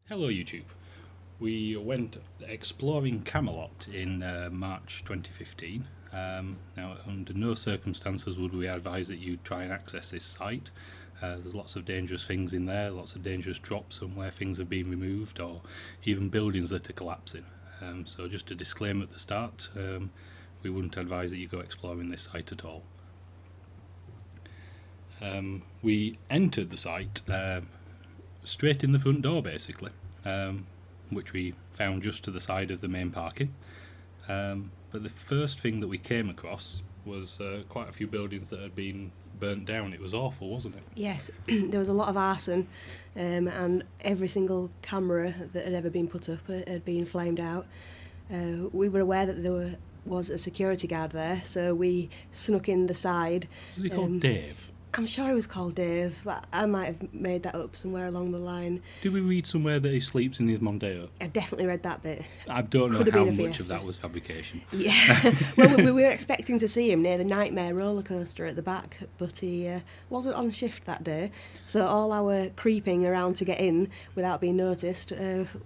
Hello YouTube. We went exploring Camelot in March 2015. Now, under no circumstances would we advise that you try and access this site. There's lots of dangerous things in there, lots of dangerous drops and where things have been removed, or even buildings that are collapsing. So just a disclaimer at the start, we wouldn't advise that you go exploring this site at all. We entered the site straight in the front door basically, which we found just to the side of the main parking. But the first thing that we came across was quite a few buildings that had been burnt down. It was awful, wasn't it? Yes, there was a lot of arson, and every single camera that had ever been put up had been flamed out. We were aware that there was a security guard there, so we snuck in the side. Was he called Dave? I'm sure he was called Dave, but I might have made that up somewhere along the line. Did we read somewhere that he sleeps in his Mondeo? I definitely read that bit. I don't know Could have how been a much Fiesta. of that was fabrication. Yeah, well, we were expecting to see him near the Nightmare roller coaster at the back, but he wasn't on shift that day, so all our creeping around to get in without being noticed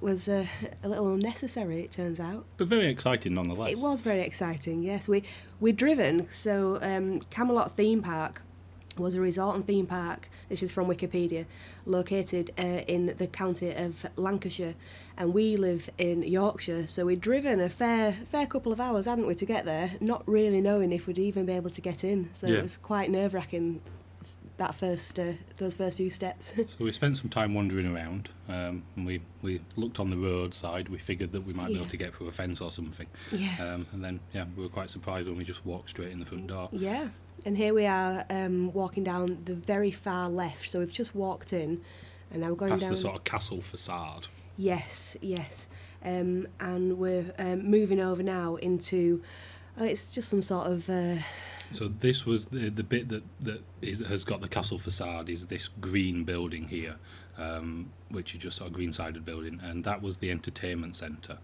was a little unnecessary, it turns out. But very exciting nonetheless. It was very exciting, yes. We'd driven, so Camelot Theme Park was a resort and theme park, this is from Wikipedia, located in the county of Lancashire, and we live in Yorkshire, so we'd driven a fair couple of hours, hadn't we, to get there, not really knowing if we'd even be able to get in, so Yeah. It was quite nerve-wracking, those first few steps. So we spent some time wandering around, and we looked on the roadside. We figured that we might be able to get through a fence or something. Yeah. And then, we were quite surprised when we just walked straight in the front door. Yeah, and here we are walking down the very far left, so we've just walked in, and now we're going Past down... the sort of castle facade. Yes. And we're moving over now into... it's just some sort of... So this was the bit that has got the castle facade is this green building here, which is just sort of green-sided building, and that was the entertainment centre.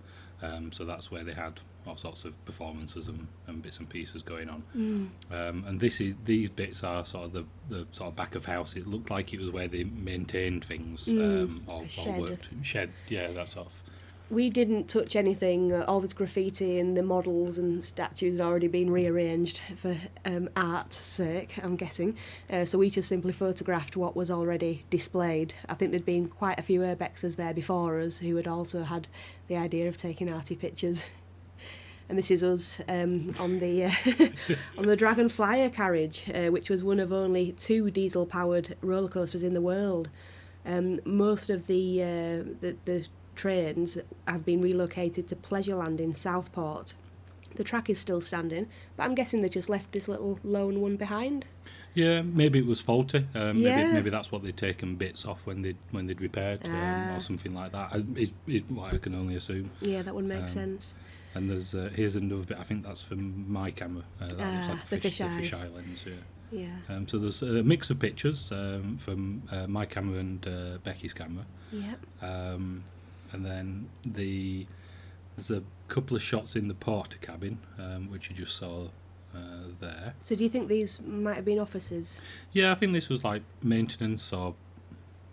So that's where they had all sorts of performances and bits and pieces going on. And these bits are sort of the sort of back of house. It looked like it was where they maintained things or shed. worked. Shed, yeah, that sort of. We didn't touch anything. All this graffiti and the models and statues had already been rearranged for art's sake, I'm guessing. So we just simply photographed what was already displayed. I think there'd been quite a few urbexers there before us who had also had the idea of taking arty pictures. And this is us on the on the Dragon Flyer carriage, which was one of only 2 diesel-powered roller coasters in the world. Most of the trains have been relocated to Pleasureland in Southport. The track is still standing, but I'm guessing they just left this little lone one behind. Yeah, maybe it was faulty. Yeah. Maybe that's what they'd taken bits off when they'd repaired or something like that. What I can only assume. Yeah, that would make sense. And there's here's another bit. I think that's from my camera. That looks like the fish eye. the fish eye lens. Yeah. Yeah. So there's a mix of pictures from my camera and Becky's camera. Yeah. And then there's a couple of shots in the porter cabin, which you just saw there. So do you think these might have been offices? Yeah, I think this was like maintenance or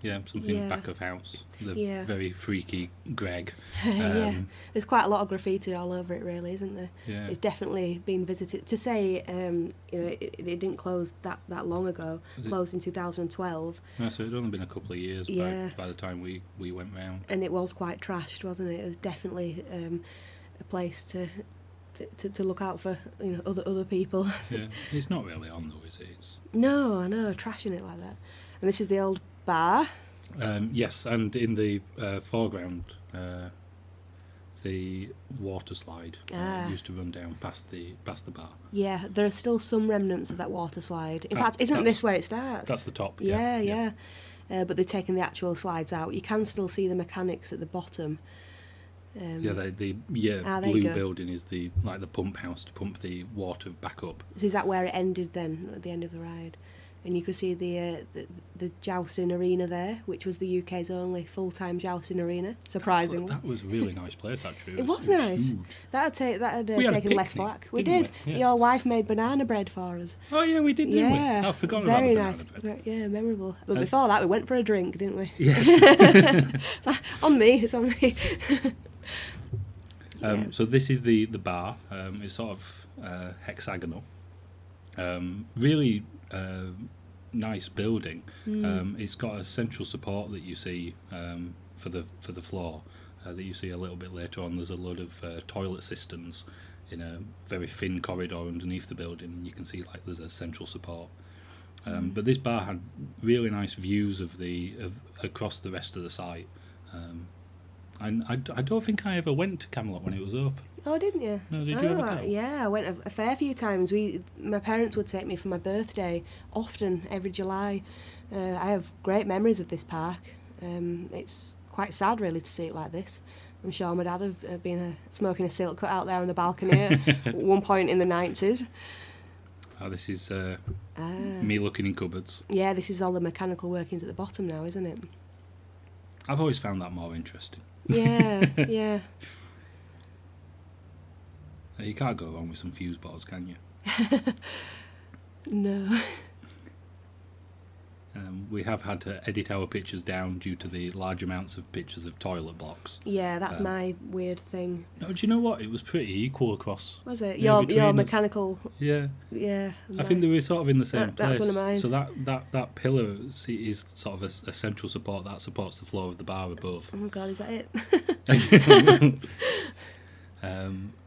something Yeah. back of house. The Yeah. very freaky Greg. Yeah. There's quite a lot of graffiti all over it, really, isn't there? Yeah. It's definitely been visited. To say, it didn't close that long ago. Closed in 2012, Yeah, so it'd only been a couple of years Yeah. by the time we went round. and it was quite trashed, wasn't it? It was definitely a place to look out for, other people. Yeah, it's not really on though, is it? No, I know, trashing it like that. And this is the old bar. Yes, and in the foreground, the water slide used to run down past the bar. Yeah, there are still some remnants of that water slide. In Ah, fact, isn't that's- this where it starts? That's the top. Yeah. But they've taken the actual slides out. You can still see the mechanics at the bottom. Yeah, the there you blue go. building is the pump house to pump the water back up. Is that where it ended then, at the end of the ride? and you could see the jousting arena there, which was the UK's only full-time jousting arena. Surprisingly, That was a really nice place, actually. it was nice. Huge. That had We had a taken less picnic, flack. We didn't did. we? Yeah. Your wife made banana bread for us. Oh yeah, we did, didn't we? Yeah, I forgot very about the nice. banana bread. Yeah, memorable. But before that, we went for a drink, didn't we? Yes. On me, it's on me. Yeah. So this is the bar. It's sort of hexagonal. Really nice building. It's got a central support that you see for the floor that you see a little bit later on. There's a load of toilet cisterns in a very thin corridor underneath the building, and you can see like there's a central support. But this bar had really nice views of across the rest of the site. And I don't think I ever went to Camelot when it was open. Oh, didn't you? No, did you ever go? Yeah, I went a fair few times. My parents would take me for my birthday, often every July. I have great memories of this park. It's quite sad, really, to see it like this. I'm sure my dad had been smoking a silk cut out there on the balcony at one point in the 90s. Oh, this is me looking in cupboards. Yeah, this is all the mechanical workings at the bottom now, isn't it? I've always found that more interesting. Yeah, yeah. You can't go wrong with some fuse boards, can you? No. We have had to edit our pictures down due to the large amounts of pictures of toilet blocks. Yeah, that's my weird thing. No, do you know what? It was pretty equal across. Was it? Yeah, Your between us. mechanical... Yeah. Yeah. I think they were sort of in the same place. That's one of mine. So that pillar is sort of a central support that supports the floor of the bar above. Oh, God, is that it?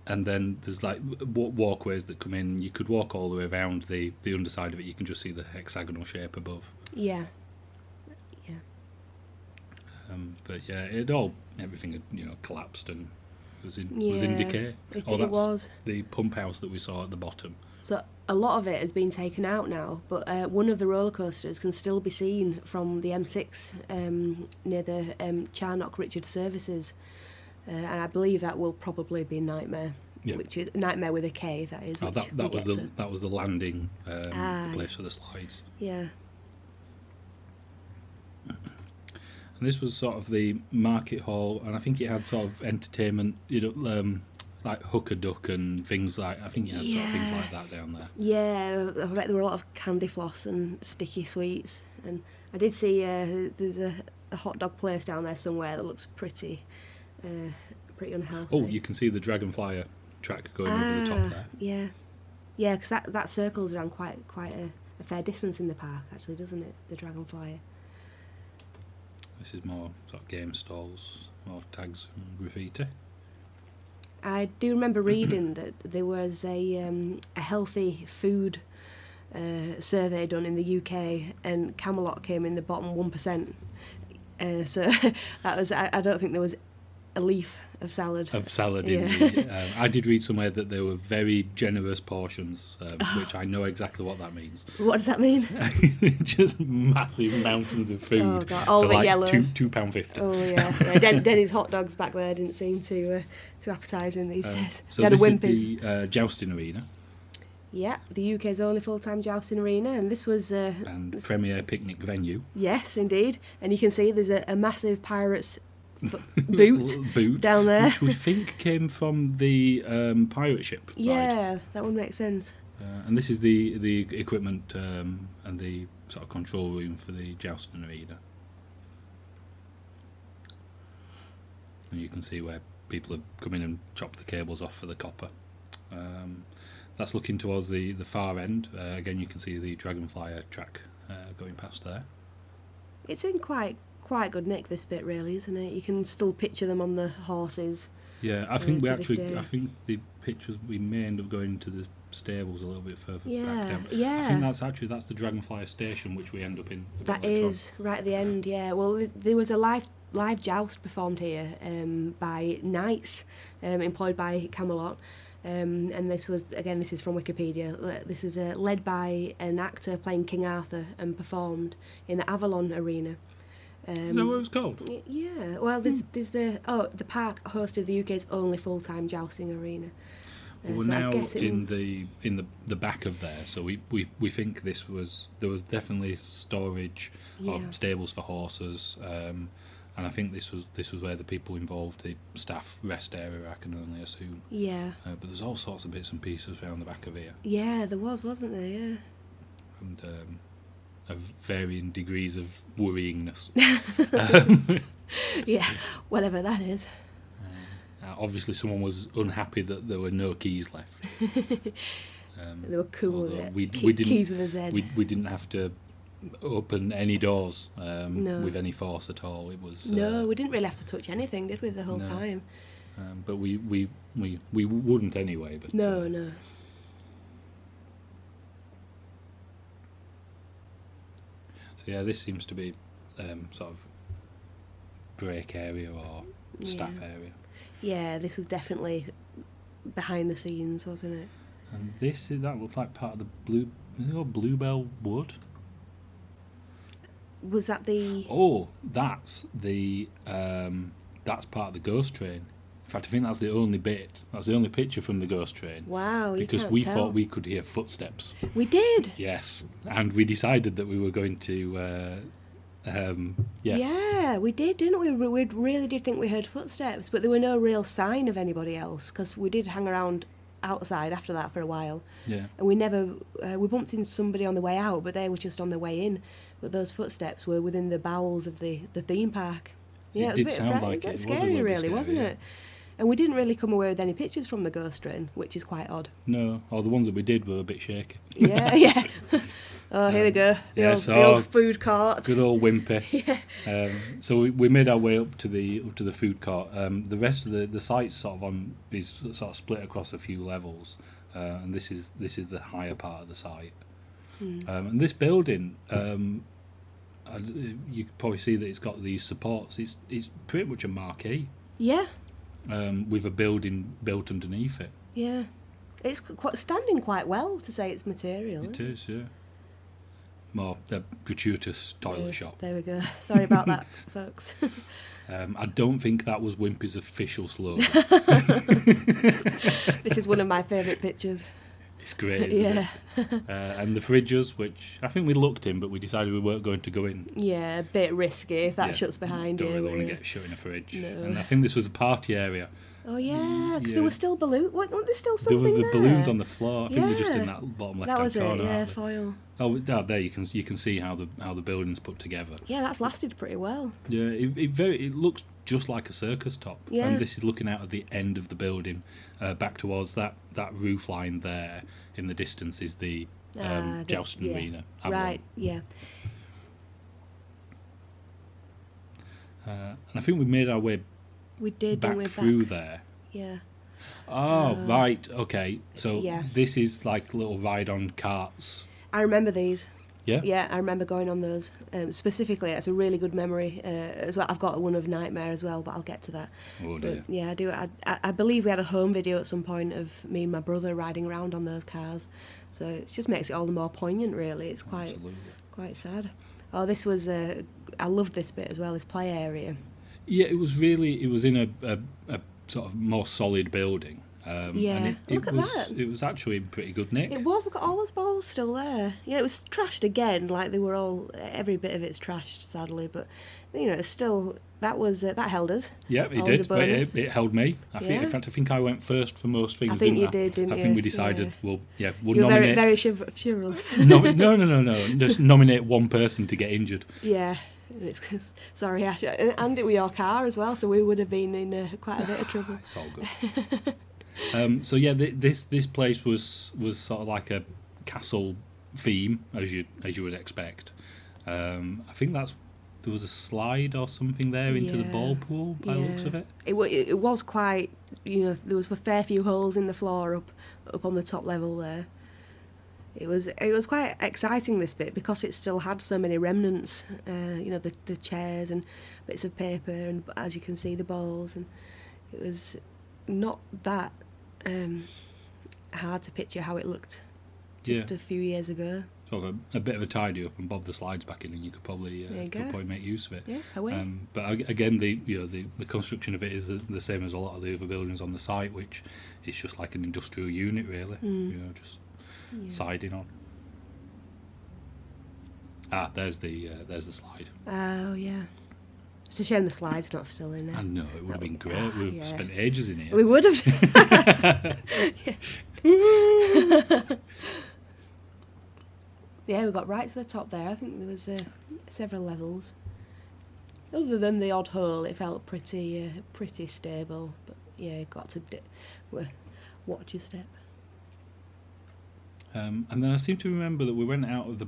And then there's like walkways that come in. You could walk all the way around the underside of it. You can just see the hexagonal shape above. Yeah. Yeah. But yeah, everything had collapsed and was in decay. It That's was. the pump house that we saw at the bottom. So a lot of it has been taken out now, but one of the roller coasters can still be seen from the M6 near the Charnock Richard services, and I believe that will probably be Nightmare, which is Nightmare with a K. That is. That was the landing place for the slides. Yeah. And this was sort of the market hall, and I think it had sort of entertainment, like hooker duck and things like. I think it had sort of things like that down there. Yeah, I bet there were a lot of candy floss and sticky sweets, and I did see there's a hot dog place down there somewhere that looks pretty unhealthy. Oh, you can see the Dragonflyer track going over the top there. Yeah, yeah, because that circles around quite a fair distance in the park, actually, doesn't it? The Dragonflyer. This is more sort of game stalls, more tags and graffiti. I do remember reading that there was a healthy food survey done in the UK, and Camelot came in the bottom 1%. So that was. I don't think there was a leaf of salad. I did read somewhere that there were very generous portions, which I know exactly what that means. What does that mean? Just massive mountains of food. Oh, God. All for the like yellow. £2.50. Oh yeah. Denny's hot dogs back there didn't seem too appetising these days. So they had this a is Wimpy's. the jousting arena. Yeah, the UK's only full-time jousting arena, and this was and premier picnic venue. Yes, indeed. And you can see there's a massive pirate's boot down there, which we think came from the pirate ship ride. Yeah, that would make sense. And this is the equipment and the sort of control room for the jousting arena. And you can see where people have come in and chopped the cables off for the copper. That's looking towards the far end. Again, you can see the Dragonflyer track going past there. It's in quite good nick, this bit, really, isn't it? You can still picture them on the horses. Yeah, I think I day. think the pictures we may end up going to the stables a little bit further back down. Yeah. I think that's the Dragonflyer station, which we end up in. That is right at the end. Yeah. Well, there was a live joust performed here by knights employed by Camelot. And this is from Wikipedia. This is led by an actor playing King Arthur and performed in the Avalon Arena. Is that what it was called? Yeah. Well, there's the park hosted the UK's only full-time jousting arena. We're so I now guess in the back of there, so we think there was definitely storage or Yeah. stables for horses, and I think this was where the people involved, the staff rest area, I can only assume. Yeah. But there's all sorts of bits and pieces around the back of here, Yeah, there was, wasn't there? Yeah. and of varying degrees of worryingness. Yeah, whatever that is. Obviously, someone was unhappy that there were no keys left. They were cool with although it. we didn't Keys with a Z. we didn't have to open any doors No. with any force at all. It was No, we didn't really have to touch anything, did we, the whole No. time? but we wouldn't anyway. But No, no. so yeah, this seems to be sort of break area or staff Yeah. area. Yeah, this was definitely behind the scenes, wasn't it? And that looks like part of the Bluebell Wood. Was that the... Oh, that's part of the ghost train. In fact, I think that's the only bit. That's the only picture from the ghost train. Wow, you Because can't we tell. thought we could hear footsteps. We did! Yes, and we decided that we were going to. Yes. Yeah, we did, didn't we? We really did think we heard footsteps, but there were no real sign of anybody else, because we did hang around outside after that for a while. Yeah. And we never... we bumped into somebody on the way out, but they were just on the way in. But those footsteps were within the bowels of the theme park. Yeah, It it did was a sound bit, like a bit it. It was a scary, little bit really, scary, wasn't yeah. it? And we didn't really come away with any pictures from the ghost train, which is quite odd. No, or the ones that we did were a bit shaky. Yeah, yeah. Oh, here we go. The old food court. Good old Wimpy. Yeah. So we made our way up to the food court. The rest of the site's sort of is sort of split across a few levels, and this is the higher part of the site. And this building, you can probably see that it's got these supports. It's pretty much a marquee. Yeah, With a building built underneath it. yeah. It's standing quite well to say its material. It is, yeah. More the gratuitous toilet shop. There we go. Sorry about that, folks. I don't think that was Wimpy's official slogan. This is one of my favourite pictures. It's great, isn't Yeah. it? And the fridges, which I think we looked in, but we decided we weren't going to go in. Yeah, a bit risky if that Yeah, shuts behind Don't you. really want to yeah. get shut in a fridge. No. And I think this was a party area. Oh yeah, because Yeah. there were still balloons. Weren't there still There something was the there? balloons on the floor. I think we're just in Yeah. that bottom That left-hand was it. corner. Yeah, aren't we? foil. Oh, there you can see how the building's put together. Yeah, that's lasted pretty well. Yeah, it looks just like a circus top. Yeah. And this is looking out at the end of the building, back towards that roof line there. In the distance is the jousting yeah. arena. Avalon. Right. Yeah. And I think we made our way We did. back didn't we, through there. Yeah. Oh, right, okay. So yeah. this is like little ride on carts. I remember these. Yeah? Yeah, I remember going on those. Specifically, it's a really good memory as well. I've got one of Nightmare as well, but I'll get to that. Oh dear. But, yeah, I do. I believe we had a home video at some point of me and my brother riding around on those cars. So it just makes it all the more poignant, really. It's Absolutely. quite sad. Oh, this was... I loved this bit as well, this play area. Yeah, it was in a sort of more solid building. Yeah, and look at that. It was actually in pretty good nick. It was, look at all those balls still there. Yeah, it was trashed again, like they were all, every bit of it's trashed, sadly, but, you know, it's still, that held us. Yeah, it Always did. a But bonus. it held me. Yeah. In fact, I think I went first for most things. I think didn't you I? did, didn't I you? think we decided we'll You were nominate. very chivalrous. No. Just nominate one person to get injured. Yeah. It's sorry, Ash. And it was your car as well, so we would have been in quite a bit of trouble. It's all good. So yeah, this place was sort of like a castle theme, as you would expect. I think there was a slide or something there into the Yeah. ball pool by the looks of it. It was quite, you know, there was a fair few holes in the floor up on the top level there. It was quite exciting, this bit, because it still had so many remnants, you know, the chairs and bits of paper and, as you can see, the balls, and it was not that hard to picture how it looked just a few years ago. sort of a bit of a tidy up and bob the slides back in, and you could probably make use of it. Yeah, away. But again, the construction of it is the same as a lot of the other buildings on the site, which is just like an industrial unit, really. Just siding on. There's the slide. Oh yeah. It's a shame the slide's not still in there. I know, it would have been great. We've spent ages in here. We would have. Yeah, we got right to the top there. I think there was several levels. Other than the odd hole, it felt pretty stable. But yeah, you got to watch your step. And then I seem to remember that we went out of the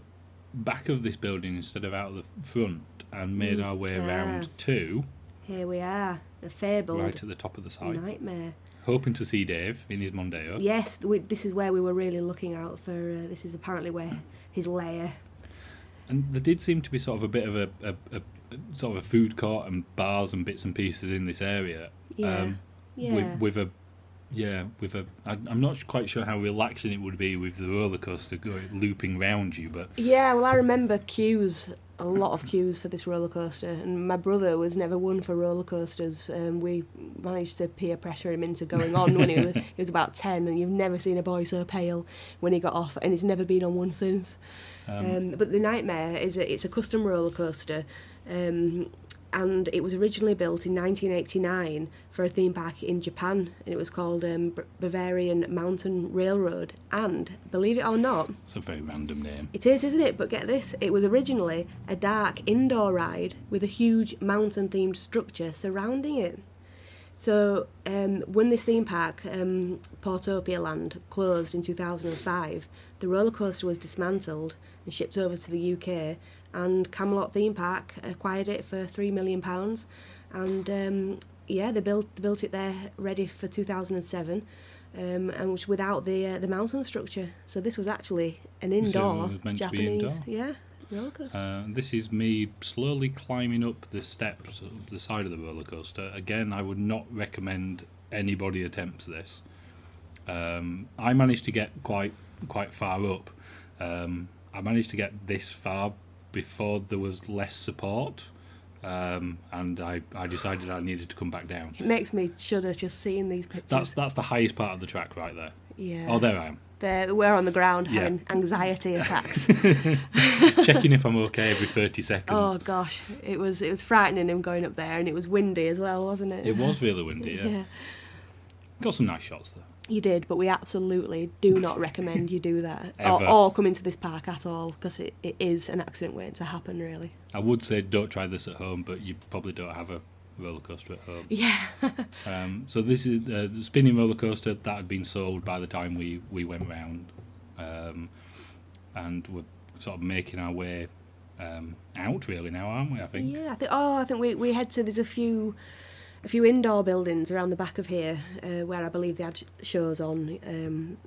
back of this building instead of out of the front and made our way around to... Here we are, the fabled... Right at the top of the site. Nightmare. Hoping to see Dave in his Mondeo. Yes, this is where we were really looking out for... this is apparently where his lair... And there did seem to be sort of a bit of a sort of a food court and bars and bits and pieces in this area. Yeah. I'm not quite sure how relaxing it would be with the roller coaster looping round you, but yeah, well, I remember a lot of queues for this roller coaster, and my brother was never one for roller coasters. We managed to peer pressure him into going on when he was about 10, and you've never seen a boy so pale when he got off, and he's never been on one since. But the Nightmare it's a custom roller coaster. And it was originally built in 1989 for a theme park in Japan, and it was called Bavarian Mountain Railroad. And, believe it or not... It's a very random name. It is, isn't it? But get this, it was originally a dark indoor ride with a huge mountain-themed structure surrounding it. So, when this theme park, Portopia Land, closed in 2005, the roller coaster was dismantled and shipped over to the UK, and Camelot Theme Park acquired it for £3 million, and they built it there ready for 2007, and which without the mountain structure. So this was actually an indoor Japanese roller coaster. This is me slowly climbing up the steps of the side of the roller coaster. Again, I would not recommend anybody attempts this. I managed to get quite far up. I managed to get this far before there was less support, and I decided I needed to come back down. It makes me shudder just seeing these pictures. That's the highest part of the track right there. Yeah. Oh, there I am. We're on the ground having anxiety attacks. Checking if I'm okay every 30 seconds. Oh gosh, it was frightening him going up there, and it was windy as well, wasn't it? It was really windy, yeah. Got some nice shots though. You did, but we absolutely do not recommend you do that. Ever. Or come into this park at all, because it is an accident waiting to happen, really. I would say don't try this at home, but you probably don't have a roller coaster at home. Yeah. So this is the spinning roller coaster that had been sold by the time we went round, and we're sort of making our way out really now, aren't we? I think. Yeah. I think we head to. There's a few indoor buildings around the back of here where I believe they had shows on,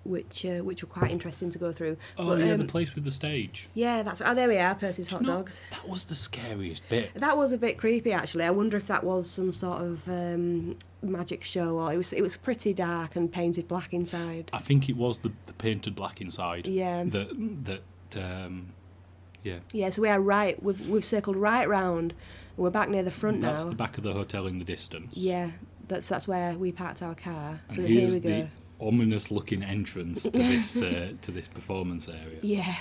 which were quite interesting to go through. Oh, yeah, the place with the stage. Yeah, that's right. Oh, there we are, Percy's Hot Dogs. That was the scariest bit. That was a bit creepy, actually. I wonder if that was some sort of magic show, or it was pretty dark and painted black inside. I think it was the painted black inside. Yeah. Yeah, so we are right. We've circled right round. We're back near the front now. That's the back of the hotel in the distance. Yeah, that's where we parked our car. So and here we here's go. The ominous-looking entrance to this to this performance area. Yeah.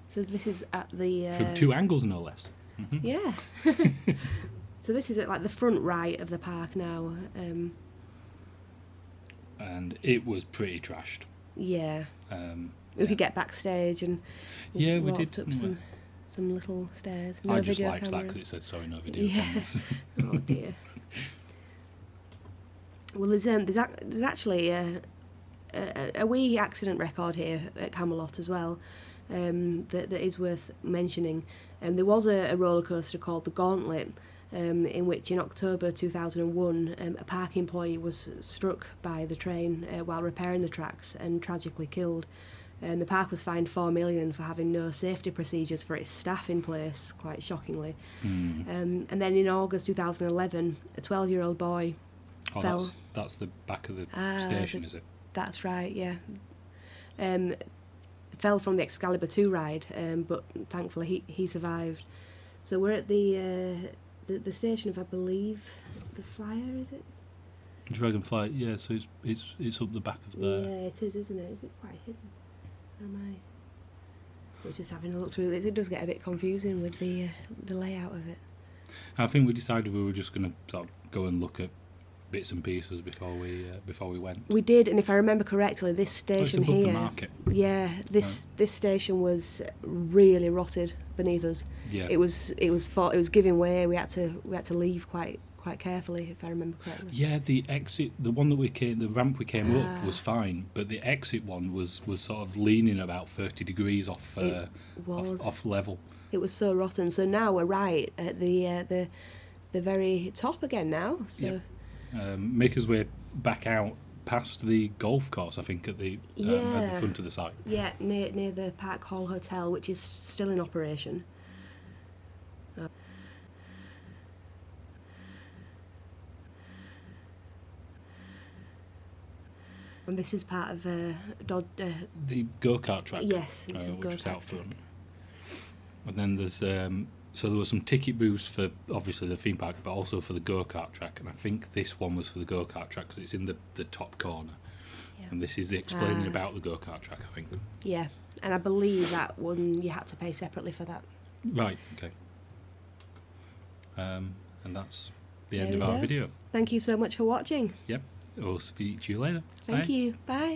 So this is at the from two angles, no less. Mm-hmm. Yeah. So this is at like the front right of the park now. And it was pretty trashed. Yeah. We could get backstage and we walked did up some little stairs. No I just video liked cameras. that because it said sorry, no video Yeah. cameras. Oh dear. Well, there's actually a wee accident record here at Camelot as well, that is worth mentioning. There was a roller coaster called the Gauntlet, in which in October 2001 a park employee was struck by the train while repairing the tracks and tragically killed. The park was fined $4 million for having no safety procedures for its staff in place, quite shockingly. And then in August 2011, a 12-year-old boy fell. That's the back of the station, is it? That's right, yeah. A fell from the Excalibur 2 ride, but thankfully he survived. So we're at the station of, I believe, the Flyer, is it? Dragonfly, yeah. So it's up the back of there. Yeah, it is, isn't it? Is it quite hidden? Or am I? We're just having a look through it. It does get a bit confusing with the layout of it. I think we decided we were just going to sort of go and look at bits and pieces before we went. We did, and if I remember correctly, this station it's above here, the market. Yeah, this station was really rotted beneath us. Yeah. It was giving way. We had to leave quite carefully, if I remember correctly. Yeah, the ramp we came up was fine, but the exit one was sort of leaning about 30 degrees off level. It was so rotten. So now we're right at the very top again now. So. Yep. Make us way back out past the golf course, I think, at the front of the site. Yeah, near the Park Hall Hotel, which is still in operation. And this is part of the go-kart track. Yes, this is which is out front. track. And then there's so there were some ticket booths for obviously the theme park, but also for the go-kart track. And I think this one was for the go-kart track because it's in the top corner. Yeah. And this is the explaining about the go-kart track, I think. Yeah, and I believe that one you had to pay separately for that. Right. Okay. And that's the There end of we our go. video. Thank you so much for watching. Yep. We'll speak to you later. Thank Bye. you. Bye.